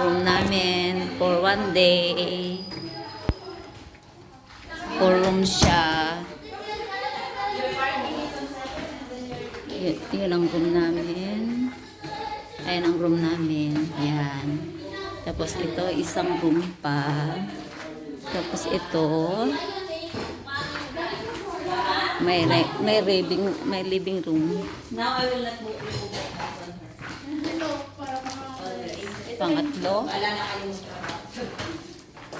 Room namin for one day. 4 rooms siya. Yun ang room namin. Ayan ang room namin. Ayan. Tapos ito, isang room pa. Tapos ito, may living room. Now I will not move. Pangatlo,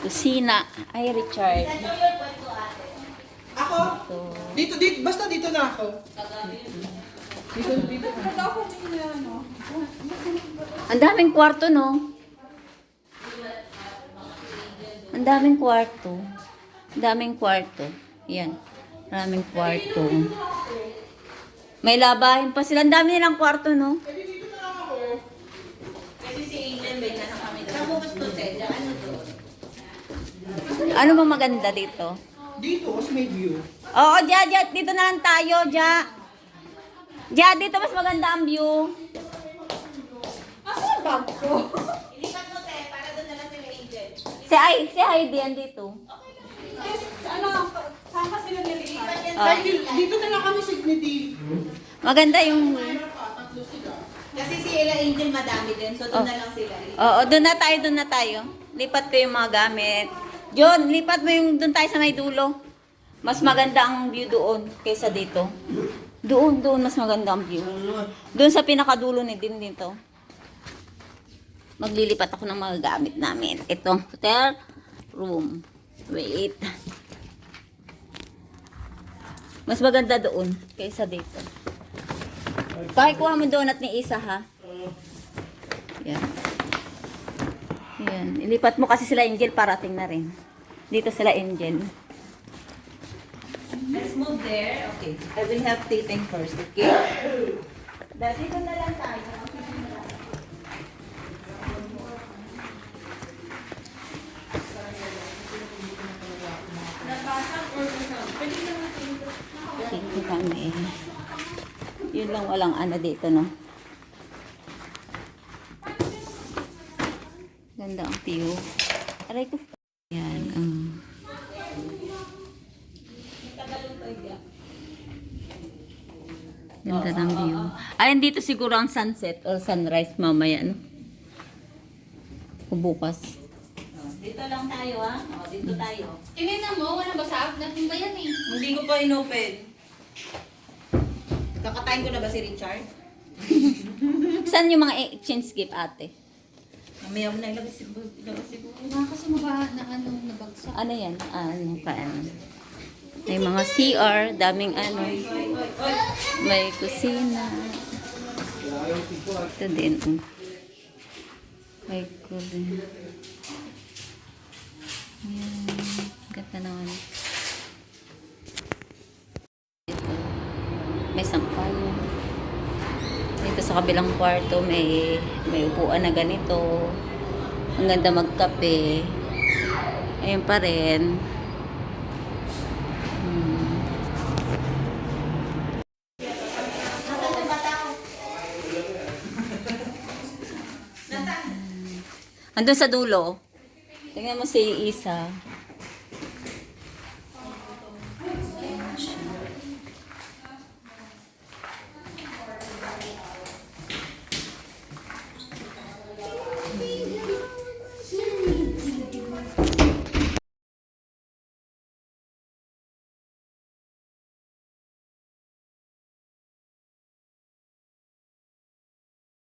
kusina. Ay, Richard. Ako? Dito, basta dito na ako. Dito. Ang daming kwarto, no? Ang daming kwarto. Ang daming kwarto. Yan. Maraming kwarto. May labahin pa sila. Ang dami nilang kwarto, no? Kasi si Angel may na kami. Nabukas to, Ted. Ano to? Ano ba maganda dito? Dito, kasi may view. Oo, Ja. Dito na lang tayo, Ja. Ja, dito mas maganda ang view. Asan bag ko? Ilipat mo, Ted, para doon na lang sila Angel. Si Heidi andito. Ano, sama sila ni Ilipat yan Ah. sa Dito na lang kami signity. Maganda yung... Tatlo sila. Kasi si Ella Angel madami din, so doon na lang sila. Oo, doon na tayo. Lipat ko yung mga gamit. John, lipat mo yung doon tayo sa may dulo. Mas maganda ang view doon kaysa dito. Doon, mas maganda ang view. Doon sa pinakadulo ni din dito. Maglilipat ako ng mga gamit namin. Ito, hotel room. Wait. Mas maganda doon kaysa dito. Pakikuha mo donut ni Isa, ha? Yan. Yan. Ilipat mo kasi sila Angel, parating na rin. Dito sila Angel. Let's move there. Okay. I will have taping first, okay? Dati ko na lang tayo. Dito kami. Yun lang walang ano dito, no? Ganda ang view. Aray ko. Yan. Ganda ng view. Ay, dito siguro ang sunset or sunrise mamaya, no? O bukas. Dito lang tayo, ha? O, dito tayo. Tinignan mo, walang basag. Natin ba yan eh? Hindi ko pa inopen. Kakatayin ko na ba si Richard? Saan yung mga exchange gift, ate? Mamaya mo na ilabas si Nga kasi na ano, nabagsak. Ano yan? Ano pa? May mga CR, daming ano. May kusina. Ito din. May kusina. Ayan. Ganda naman. Ito. May sampal. Dito sa kabilang kwarto may upuan na ganito. Ang ganda magkape. Ayun pa rin. Andun sa dulo. Tingnan mo si Isa.